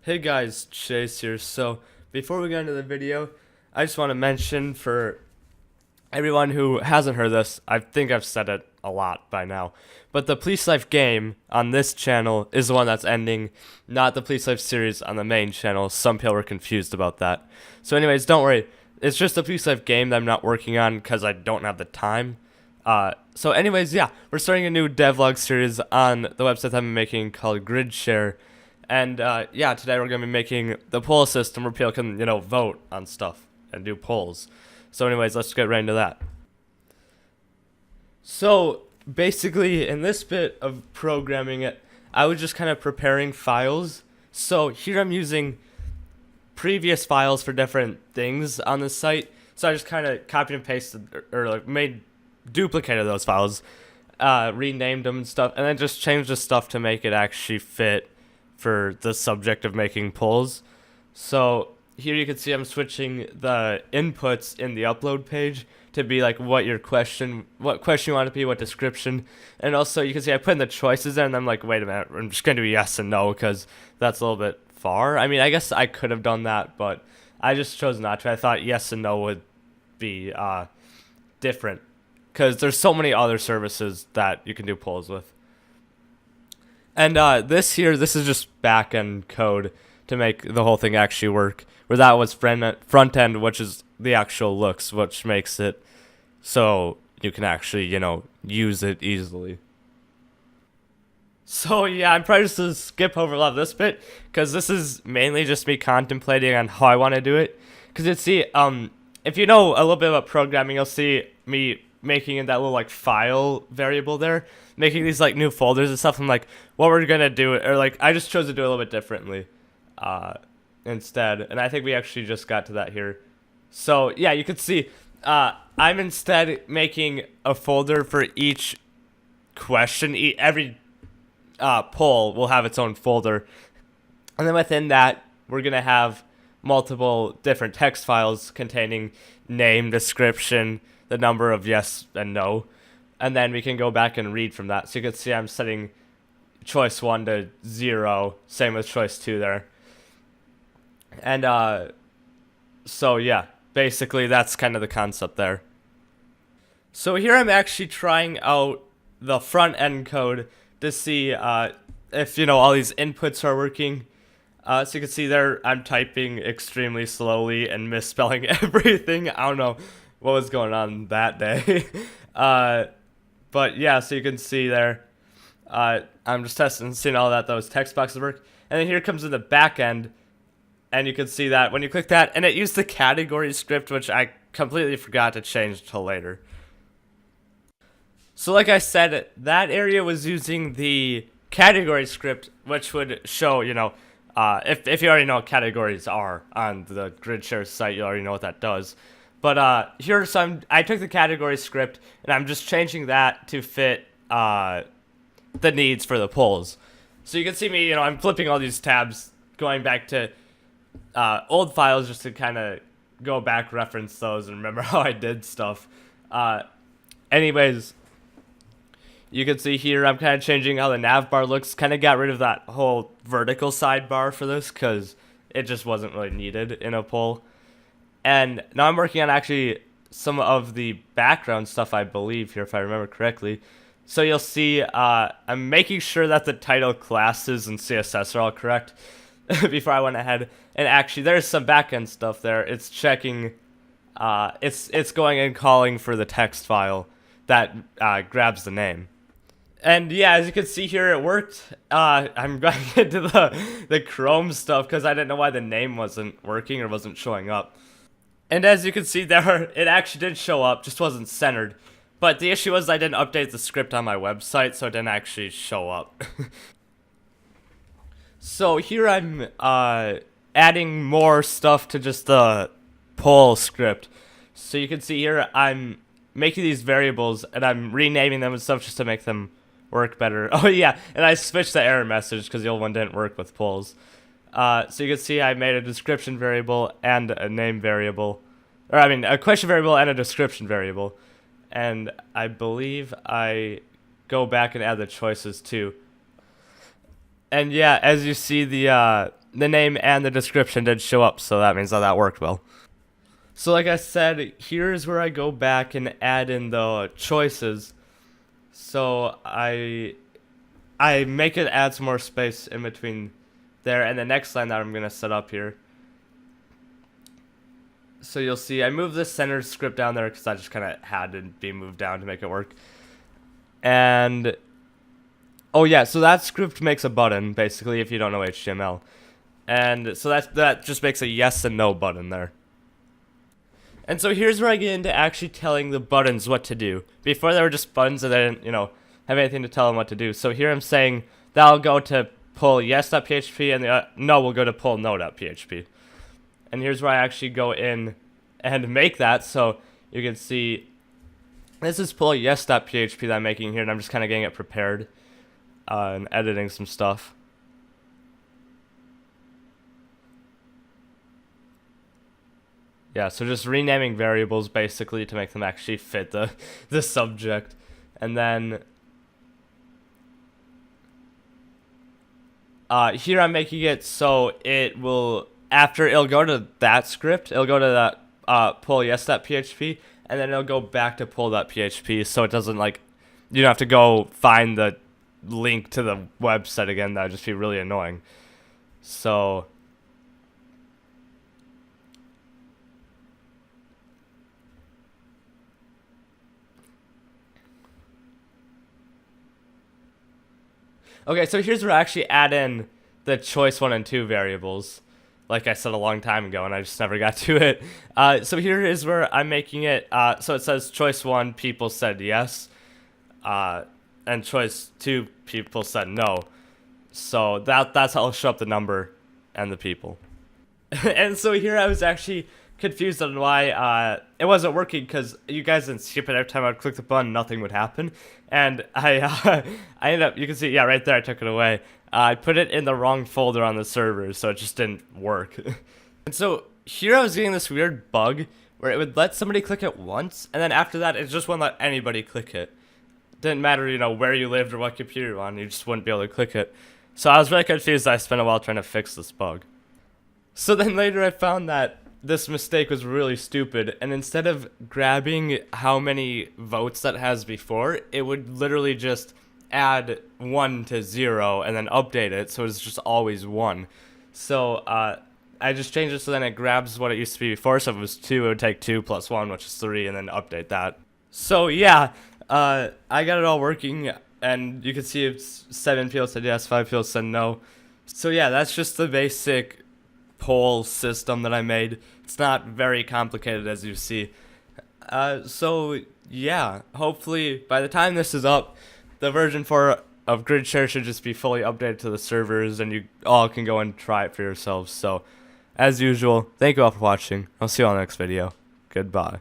Hey guys, Chase here. So before we get into the video, I just want to mention for everyone who hasn't heard this, I think I've said it a lot by now, but the Police Life game on this channel is the one that's ending, not the Police Life series on the main channel. Some people were confused about that. So anyways, don't worry. It's just the Police Life game that I'm not working on because I don't have the time. So anyways, yeah, we're starting a new devlog series on the website that I'm making called GridShare. And yeah, today we're going to be making the poll system where people can, vote on stuff and do polls. So anyways, let's get right into that. So basically, in this bit of programming it, I was just kind of preparing files. So here I'm using previous files for different things on the site. So I just kind of copied and pasted or like made duplicated those files, renamed them and stuff, and then just changed the stuff to make it actually fit for the subject of making polls. So here you can see I'm switching the inputs in the upload page to be like what question you want it to be, what description, and also you can see I put in the choices there, and I'm like, wait a minute, I'm just gonna do yes and no because that's a little bit far. I mean, I guess I could have done that, but I just chose not to. I thought yes and no would be different because there's so many other services that you can do polls with. And this is just backend code to make the whole thing actually work. Where that was front end, which is the actual looks, which makes it so you can actually, use it easily. So yeah, I'm probably just gonna skip over a lot of this bit because this is mainly just me contemplating on how I want to do it. Because you'd see, if you know a little bit about programming, you'll see me making in that little like file variable there, making these like new folders and stuff. I'm like, what we're gonna do, or like I just chose to do it a little bit differently instead, and I think we actually just got to that here. So yeah, you can see I'm instead making a folder for each question. Every poll will have its own folder, and then within that we're gonna have multiple different text files containing name, description, the number of yes and no, and then we can go back and read from that. So you can see I'm setting choice 1 to 0, same with choice 2 there. And so yeah, basically that's kind of the concept there. So here I'm actually trying out the front end code to see if all these inputs are working. So you can see there I'm typing extremely slowly and misspelling everything. I don't know what was going on that day. But yeah, so you can see there, I'm just testing and seeing all that those text boxes work. And then here comes in the back end, and you can see that when you click that, and it used the category script, which I completely forgot to change till later. So like I said, that area was using the category script, which would show, if you already know what categories are on the GridShare site, you already know what that does. But here, I took the category script, and I'm just changing that to fit the needs for the polls. So you can see me, I'm flipping all these tabs, going back to old files just to kind of go back, reference those, and remember how I did stuff. Anyways, you can see here I'm kind of changing how the nav bar looks. Kind of got rid of that whole vertical sidebar for this because it just wasn't really needed in a poll. And now I'm working on actually some of the background stuff, I believe, here, if I remember correctly. So you'll see I'm making sure that the title classes and CSS are all correct before I went ahead. And actually, there's some backend stuff there. It's checking, it's going and calling for the text file that grabs the name. And yeah, as you can see here, it worked. I'm going into the Chrome stuff because I didn't know why the name wasn't working or wasn't showing up. And as you can see there, it actually did show up, just wasn't centered. But the issue was I didn't update the script on my website, so it didn't actually show up. So here I'm adding more stuff to just the poll script. So you can see here I'm making these variables, and I'm renaming them and stuff just to make them work better. Oh yeah, and I switched the error message because the old one didn't work with polls. So you can see I made a description variable and a name variable. Or I mean, a question variable and a description variable. And I believe I go back and add the choices too. And yeah, as you see, the the name and the description did show up, so that means that worked well. So like I said, here's where I go back and add in the choices. So I make it add some more space in between there and the next line that I'm going to set up here. So you'll see I moved the center script down there because I just kind of had to be moved down to make it work. And, oh yeah, so that script makes a button, basically, if you don't know HTML. And so that just makes a yes and no button there. And so here's where I get into actually telling the buttons what to do. Before they were just buttons and they didn't, have anything to tell them what to do. So here I'm saying that'll go to pull yes.php and the no will go to pull no.php. And here's where I actually go in and make that. So you can see this is pull yes.php that I'm making here, and I'm just kind of getting it prepared and editing some stuff. Yeah, so just renaming variables basically to make them actually fit the subject. And then here I'm making it so it will, after it'll go to that script, it'll go to that pull yes.php, and then it'll go back to pull.php, so it doesn't you don't have to go find the link to the website again. That would just be really annoying. So okay, so here's where I actually add in the choice 1 and 2 variables, like I said a long time ago, and I just never got to it. So here is where I'm making it, so it says choice 1, people said yes, and choice 2, people said no. So that's how I'll show up the number and the people. And so here I was actually confused on why it wasn't working, because you guys didn't skip it. Every time I'd click the button, nothing would happen. And I ended up, you can see, yeah, right there, I took it away. I put it in the wrong folder on the server, so it just didn't work. And so here I was getting this weird bug where it would let somebody click it once, and then after that, it just wouldn't let anybody click it. Didn't matter, where you lived or what computer you're on, you just wouldn't be able to click it. So I was really confused. I spent a while trying to fix this bug. So then later I found that this mistake was really stupid, and instead of grabbing how many votes that has before, it would literally just add 1 to 0 and then update it, so it's just always 1. So I just changed it so then it grabs what it used to be before. So if it was 2, it would take 2 plus 1, which is 3, and then update that. So yeah, I got it all working, and you can see it's 7 people said yes, 5 people said no. So yeah, that's just the basic poll system that I made. It's not very complicated, as you see. So yeah, hopefully by the time this is up, the version 4 of GridShare should just be fully updated to the servers, and you all can go and try it for yourselves. So as usual, thank you all for watching. I'll see you all in the next video. Goodbye.